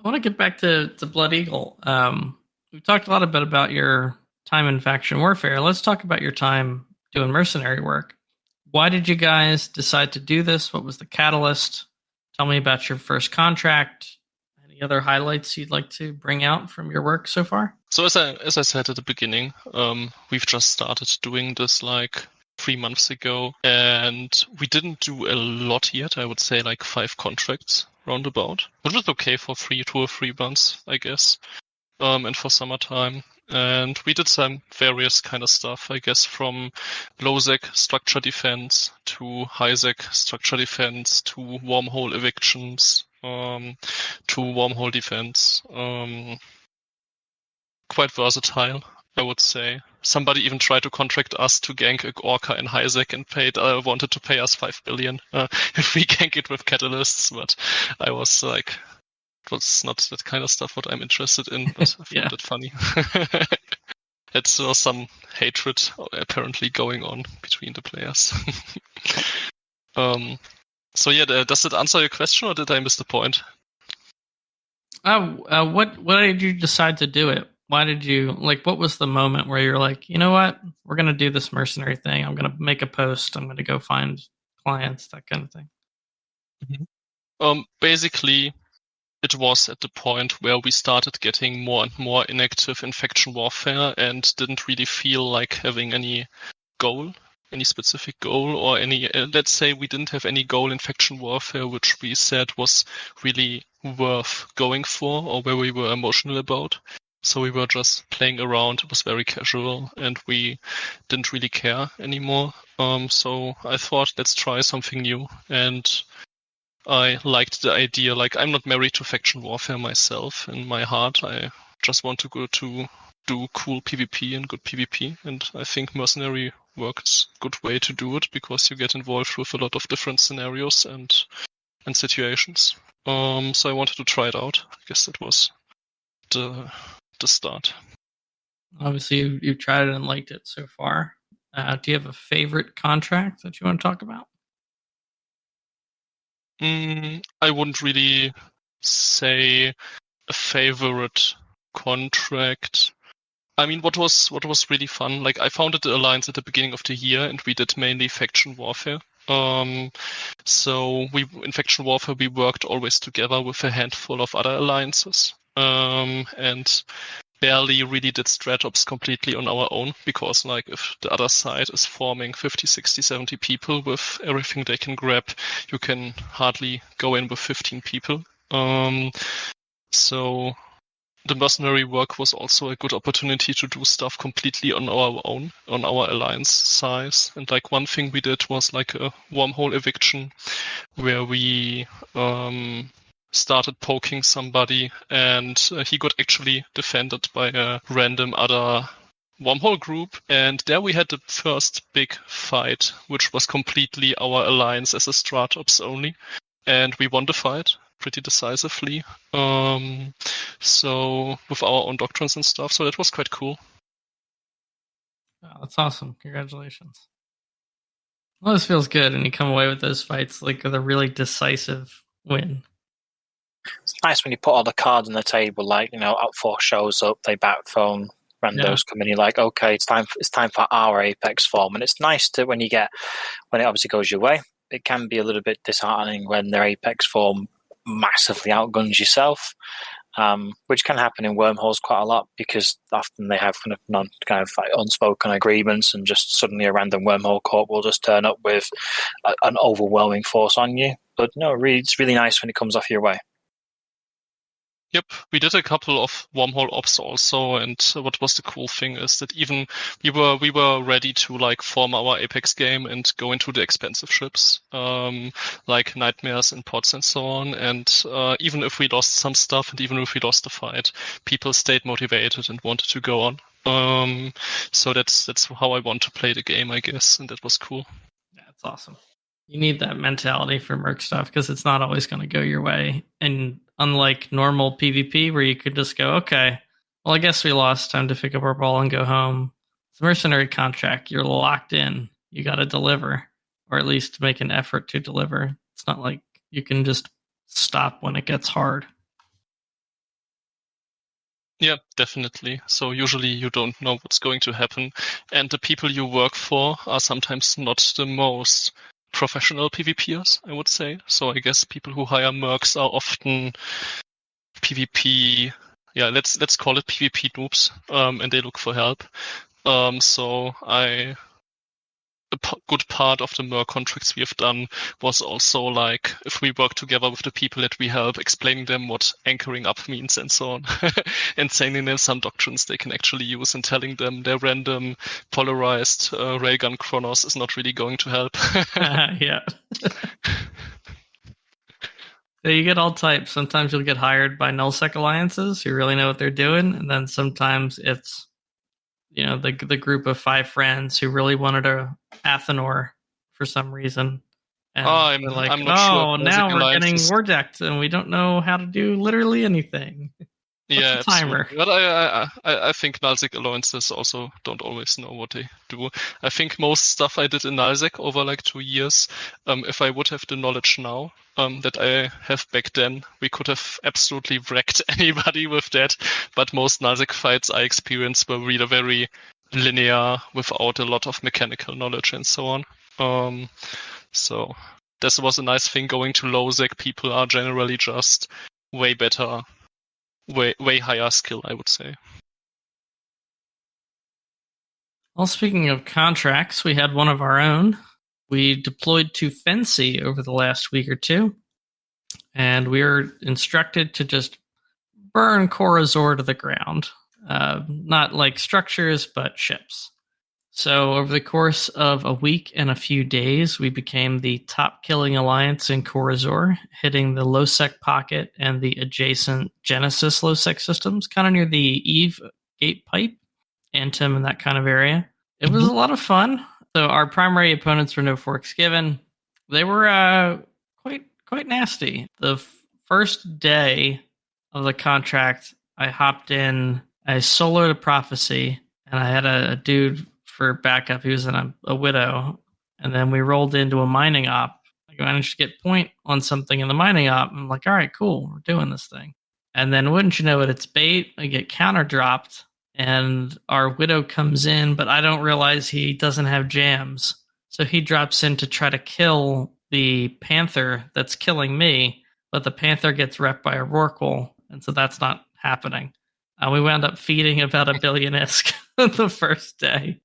want to get back to Blood Eagle. We've talked a lot about your time in faction warfare. Let's talk about your time doing mercenary work. Why did you guys decide to do this? What was the catalyst? Tell me about your first contract. Any other highlights you'd like to bring out from your work so far? So as I said at the beginning, we've just started doing this like 3 months ago, and we didn't do a lot yet. I would say like 5 contracts roundabout, which was okay for 2 or 3 months, I guess. And for summertime. And we did some various kind of stuff, I guess, from low-sec structure defense to high-sec structure defense to wormhole evictions to wormhole defense. Quite versatile, I would say. Somebody even tried to contract us to gank a Orca in high-sec and wanted to pay us 5 billion if we gank it with catalysts, but I was like, was not that kind of stuff what I'm interested in, but I found it funny. It's some hatred apparently going on between the players. So yeah, does that answer your question, or did I miss the point? What did you decide to do it? Why did you what was the moment where you're like, you know what, we're gonna do this mercenary thing. I'm gonna make a post. I'm gonna go find clients, that kind of thing. Mm-hmm. Basically, it was at the point where we started getting more and more inactive in faction warfare and didn't really feel like having any goal, any specific goal, or any, let's say we didn't have any goal in faction warfare which we said was really worth going for or where we were emotional about. So we were just playing around. It was very casual and we didn't really care anymore. So I thought, let's try something new. And I liked the idea. Like, I'm not married to faction warfare myself. In my heart, I just want to go to do cool PvP and good PvP. And I think mercenary work is a good way to do it because you get involved with a lot of different scenarios and situations. So I wanted to try it out. I guess that was the start. Obviously, you've tried it and liked it so far. Do you have a favorite contract that you want to talk about? I wouldn't really say a favorite contract. I mean, what was really fun, like I founded the Alliance at the beginning of the year and we did mainly faction warfare. So in faction warfare, we worked always together with a handful of other alliances. And barely really did strat ops completely on our own because like if the other side is forming 50, 60, 70 people with everything they can grab, you can hardly go in with 15 people. So the mercenary work was also a good opportunity to do stuff completely on our own, on our alliance size. And like one thing we did was like a wormhole eviction where we started poking somebody and he got actually defended by a random other wormhole group. And there we had the first big fight, which was completely our alliance as a strat ops only. And we won the fight pretty decisively. So with our own doctrines and stuff. So that was quite cool. Oh, that's awesome. Congratulations. Well, this feels good. And you come away with those fights like with a really decisive win. It's nice when you put all the cards on the table, like, Outforce shows up, they backphone, randos come in, you're like, okay, it's time for our Apex form. And it's nice to when it obviously goes your way. It can be a little bit disheartening when their Apex form massively outguns yourself, which can happen in wormholes quite a lot because often they have unspoken agreements, and just suddenly a random wormhole corp will just turn up with an overwhelming force on you. But no, it's really nice when it comes off your way. Yep, we did a couple of wormhole ops also, and what was the cool thing is that even we were ready to like form our Apex game and go into the expensive ships, like Nightmares and Pods and so on. And even if we lost some stuff and even if we lost the fight, people stayed motivated and wanted to go on. So that's how I want to play the game, I guess, and that was cool. Yeah, that's awesome. You need that mentality for Merc stuff because it's not always going to go your way. And unlike normal PvP where you could just go, okay, well, I guess we lost, time to pick up our ball and go home. It's a mercenary contract. You're locked in. You got to deliver, or at least make an effort to deliver. It's not like you can just stop when it gets hard. Yeah, definitely. So usually you don't know what's going to happen, and the people you work for are sometimes not the most professional PvPers, I would say. So I guess people who hire mercs are often PvP. Yeah, let's call it PvP noobs, and they look for help. So good part of the Merc contracts we have done was also like, if we work together with the people that we help, explaining them what anchoring up means and so on, and sending them some doctrines they can actually use, and telling them their random polarized railgun chronos is not really going to help. Yeah. So you get all types. Sometimes you'll get hired by nullsec alliances who really know what they're doing, and then sometimes it's the group of 5 friends who really wanted a Athenor for some reason, and they're like, I'm not sure. "Oh, now we're getting war decked, and we don't know how to do literally anything." Yeah, the timer? absolutely. But I think Nullsec alliances also don't always know what they do. I think most stuff I did in Nullsec over like 2 years, if I would have the knowledge now that I have back then, we could have absolutely wrecked anybody with that. But most Nullsec fights I experienced were really very linear, without a lot of mechanical knowledge and so on. So this was a nice thing. Going to low-sec, people are generally just way better. Way higher skill, I would say. Well, speaking of contracts, we had one of our own. We deployed to Fancy over the last week or two, and we were instructed to just burn Corazor to the ground. Not like structures, but ships. So over the course of a week and a few days, we became the top killing alliance in Corazor, hitting the low-sec pocket and the adjacent Genesis low-sec systems, kind of near the Eve gate pipe, Antim, and that kind of area. It was a lot of fun. So our primary opponents were no forks given. They were quite nasty. The first day of the contract, I hopped in, I soloed a prophecy, and I had a dude for backup. He was in a widow, and then we rolled into a mining op. I managed to get point on something in the mining op. I'm like, all right, cool, we're doing this thing. And then wouldn't you know it, it's bait. I get counter dropped, and our widow comes in, but I don't realize he doesn't have jams. So he drops in to try to kill the panther that's killing me, but the panther gets repped by a Rorqual, and so that's not happening. We wound up feeding about 1 billion ISK the first day.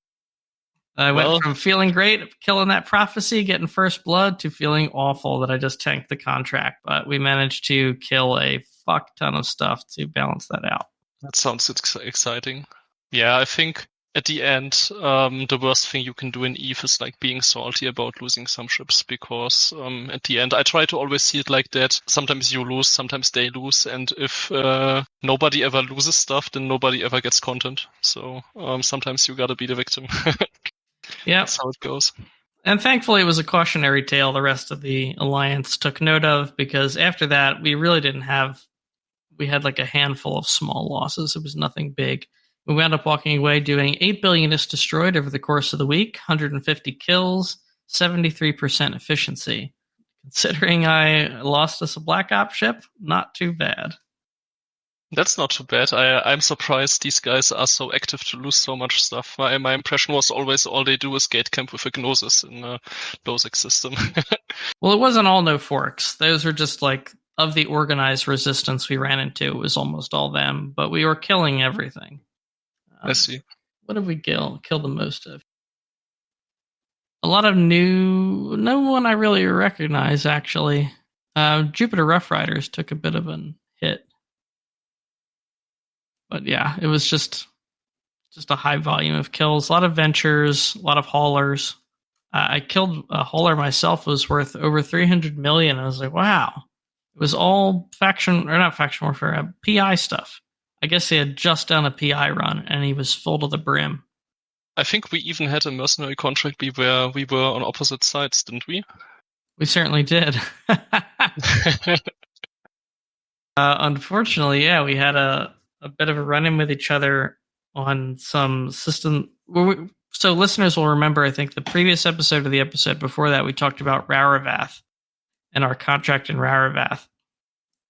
I went from feeling great, killing that prophecy, getting first blood, to feeling awful that I just tanked the contract. But we managed to kill a fuck ton of stuff to balance that out. That sounds exciting. Yeah, I think at the end, the worst thing you can do in EVE is like being salty about losing some ships, because at the end, I try to always see it like that. Sometimes you lose, sometimes they lose, and if nobody ever loses stuff, then nobody ever gets content. So sometimes you gotta be the victim. Yeah, that's how it goes. And thankfully, it was a cautionary tale the rest of the alliance took note of, because after that, we really didn't have. We had like a handful of small losses. It was nothing big. We wound up walking away doing 8 billion is destroyed over the course of the week, 150 kills, 73% efficiency. Considering I lost us a Black Ops ship, not too bad. That's not too bad. I'm surprised these guys are so active to lose so much stuff. My impression was always all they do is gate camp with a Gnosis in a Losec system. Well, it wasn't all no forks. Those were just like, of the organized resistance we ran into, it was almost all them, but we were killing everything. I see. What did we kill the most of? A lot of no one I really recognize, actually. Jupiter Rough Riders took a bit of a hit. But yeah, it was just a high volume of kills. A lot of ventures, a lot of haulers. I killed a hauler myself. It was worth over 300 million. I was like, wow. It was all not faction warfare, PI stuff. I guess he had just done a PI run, and he was full to the brim. I think we even had a mercenary contract where we were on opposite sides, didn't we? We certainly did. Unfortunately, yeah, we had a bit of a run-in with each other on some system. So listeners will remember, I think, the previous episode of the episode before that, we talked about Raravath and our contract in Raravath.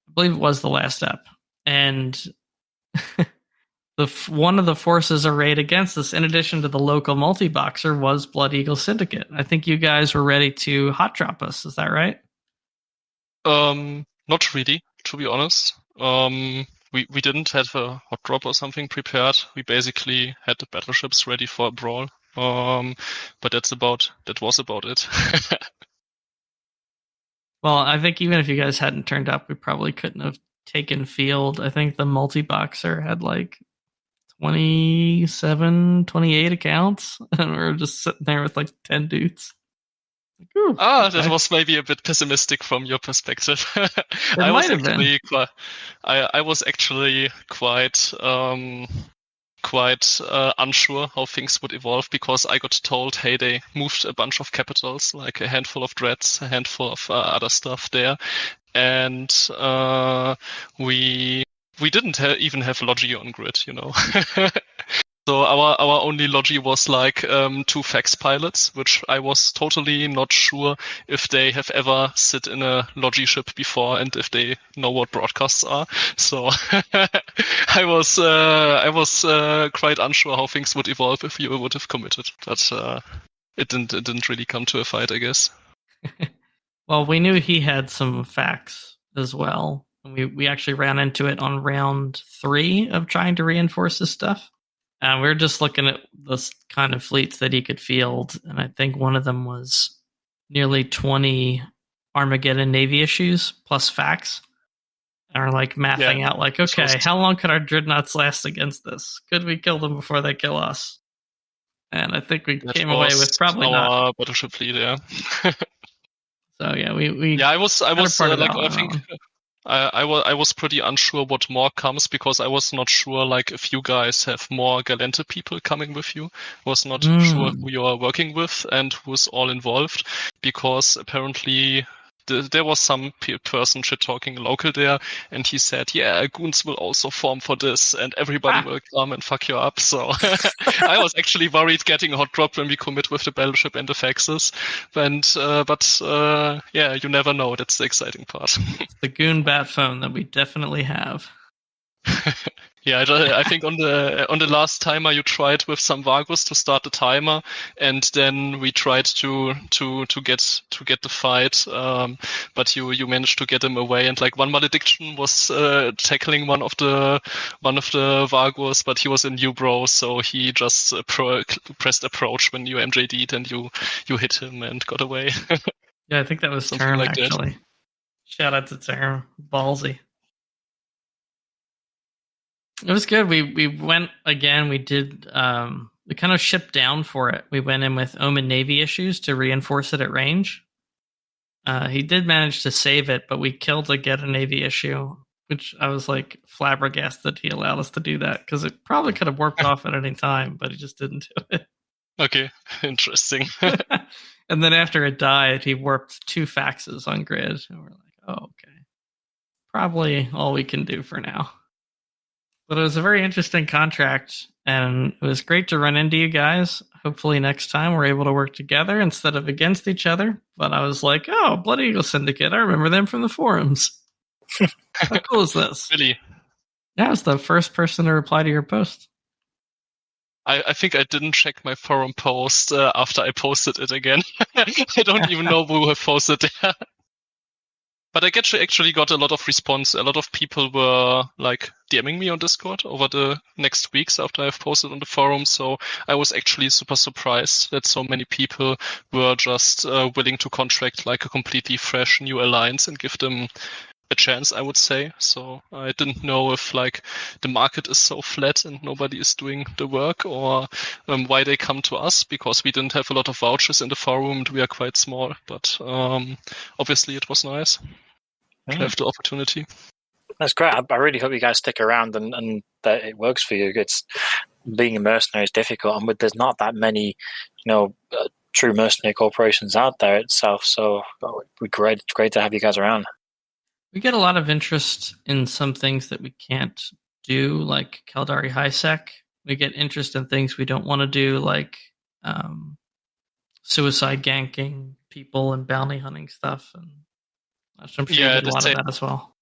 I believe it was the last step. And one of the forces arrayed against us, in addition to the local multi-boxer, was Blood Eagle Syndicate. I think you guys were ready to hot drop us. Is that right? Not really, to be honest. We didn't have a hot drop or something prepared. We basically had the battleships ready for a brawl. But that was about it. Well, I think even if you guys hadn't turned up, we probably couldn't have taken field. I think the multi-boxer had like 27, 28 accounts, and we were just sitting there with like 10 dudes. Ooh, That okay. was maybe a bit pessimistic from your perspective. It I was might have been. I was actually quite unsure how things would evolve, because I got told, hey, they moved a bunch of capitals, like a handful of dreads, a handful of other stuff there, and we didn't even have Logi on grid, you know. So our only Logi was like 2 fax pilots, which I was totally not sure if they have ever sit in a Logi ship before and if they know what broadcasts are. So I was quite unsure how things would evolve if you would have committed, but it didn't really come to a fight, I guess. Well, we knew he had some facts as well. We actually ran into it on round 3 of trying to reinforce his stuff. And we were just looking at the kind of fleets that he could field, and I think one of them was nearly 20 Armageddon Navy issues plus facts. And we're like mathing out, like, okay, how long could our dreadnoughts last against this? Could we kill them before they kill us? And I think we came away with probably not. Battleship fleet, yeah. So yeah, we I was like, I think one. I was pretty unsure what more comes, because I was not sure like if you guys have more Galente people coming with you. I was not sure who you are working with and who's all involved, because apparently there was some person shit talking local there, and he said, yeah, goons will also form for this and everybody will come and fuck you up. So I was actually worried getting a hot drop when we commit with the battleship and the faxes. But yeah, you never know. That's the exciting part. The goon bat phone that we definitely have. Yeah, I think on the last timer you tried with some Vargus to start the timer, and then we tried to get the fight, but you managed to get him away. And like one malediction was tackling one of the Vargus, but he was in U-bro, so he just pressed approach when you MJD'd, and you hit him and got away. Yeah, I think that was Term like actually. That. Shout out to Term, ballsy. It was good. We went again. We did. We kind of shipped down for it. We went in with Omen Navy issues to reinforce it at range. He did manage to save it, but we killed a get a Navy issue, which I was like flabbergasted he allowed us to do that, because it probably could have worked off at any time, but he just didn't do it. Okay, interesting. And then after it died, he warped 2 faxes on grid, and we're like, oh, okay, probably all we can do for now. But it was a very interesting contract, and it was great to run into you guys. Hopefully next time we're able to work together instead of against each other. But I was like, oh, Blood Eagle Syndicate. I remember them from the forums. How cool is this? Really? Yeah, I was the first person to reply to your post. I think I didn't check my forum post after I posted it again. I don't even know who have posted it. But I actually got a lot of response. A lot of people were like DMing me on Discord over the next weeks after I've posted on the forum. So I was actually super surprised that so many people were just willing to contract like a completely fresh new alliance and give them a chance, I would say. So I didn't know if like the market is so flat and nobody is doing the work, or why they come to us, because we didn't have a lot of vouchers in the forum and we are quite small. But obviously it was nice to have the opportunity. That's great. I really hope you guys stick around and that it works for you. It's being a mercenary is difficult, and there's not that many, true mercenary corporations out there itself. So it'd be great to have you guys around. We get a lot of interest in some things that we can't do, like Caldari Highsec. We get interest in things we don't want to do, like suicide ganking people and bounty hunting stuff. And I'm sure you did a lot of that as well.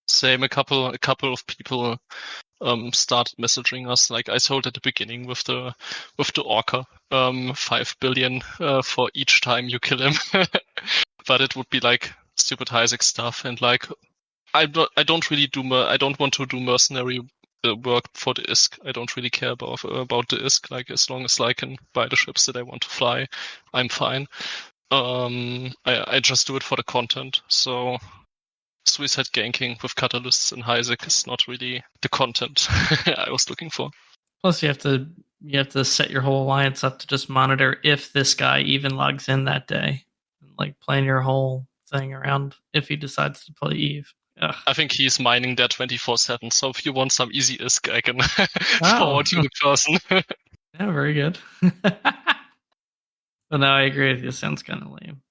Same. A couple of people started messaging us. Like I told at the beginning with the Orca, 5 billion for each time you kill him. But it would be like stupid Isaac stuff, and like I don't want to do mercenary work for the ISK. I don't really care about the ISK. Like as long as I can buy the ships that I want to fly, I'm fine. I just do it for the content. So suicide ganking with catalysts and Isaac is not really the content I was looking for. Plus, you have to set your whole alliance up to just monitor if this guy even logs in that day, like plan your whole thing around if he decides to play Eve. Ugh. I think he's mining that 24/7. So if you want some easy ISK, I can Oh. forward you the person. Yeah, very good. But no, I agree with you. Sounds kind of lame.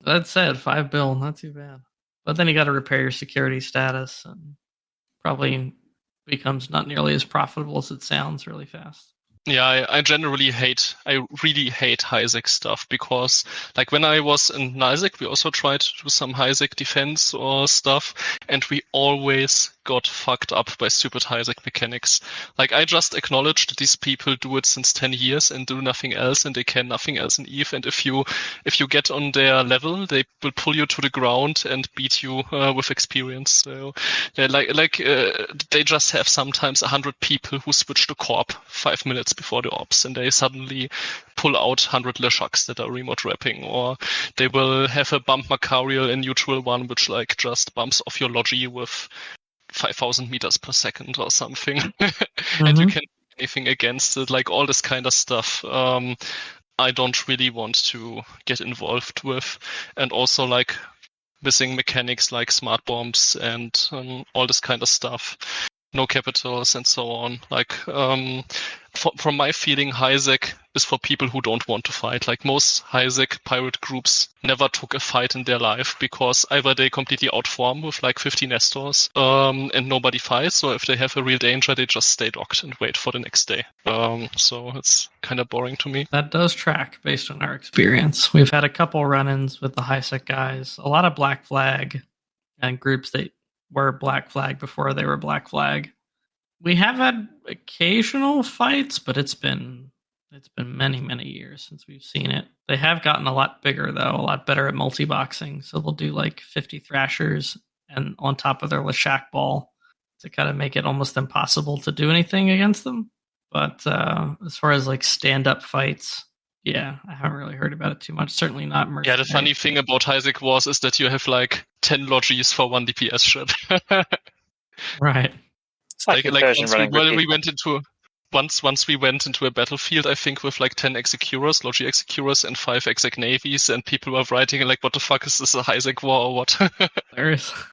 That said, 5 bill, not too bad. But then you got to repair your security status, and probably becomes not nearly as profitable as it sounds really fast. Yeah, I really hate Isaac stuff because, like, when I was in Isaac, we also tried to do some Isaac defense or stuff, and we always got fucked up by stupid Isaac mechanics. Like, I just acknowledge that these people do it since 10 years and do nothing else, and they can nothing else in Eve, and if you get on their level, they will pull you to the ground and beat you with experience. So, they just have sometimes 100 people who switch to Corp 5 minutes before the ops, and they suddenly pull out 100 Leshucks that are remote wrapping, or they will have a bump Macarial in neutral one, which like just bumps off your Logi with 5,000 meters per second or something, and you can't do anything against it, like all this kind of stuff. I don't really want to get involved with, and also like missing mechanics like smart bombs and all this kind of stuff. No capitals and so on. Like, from my feeling, Isaac is for people who don't want to fight. Like most Isaac pirate groups never took a fight in their life because either they completely outform with like 50 Nestors, and nobody fights, or if they have a real danger, they just stay docked and wait for the next day. So it's kind of boring to me. That does track based on our experience. We've had a couple run-ins with the high-sec guys, a lot of Black Flag and groups that were Black Flag before they were Black Flag. We have had occasional fights, but it's been many, many years since we've seen it. They have gotten a lot bigger, though, a lot better at multi-boxing. So they'll do like 50 Thrashers and on top of their Lashak ball to kind of make it almost impossible to do anything against them. But as far as like stand-up fights, yeah, I haven't really heard about it too much. Certainly not Merc. Yeah, the funny thing about Isaac Wars is that you have like 10 Logis for one DPS ship. Right. It's like once we went into a battlefield, I think with like 10 Executors, Logi Executors, and 5 Exec Navies, and people were writing like, what the fuck is this, a Isaac War or what? There is.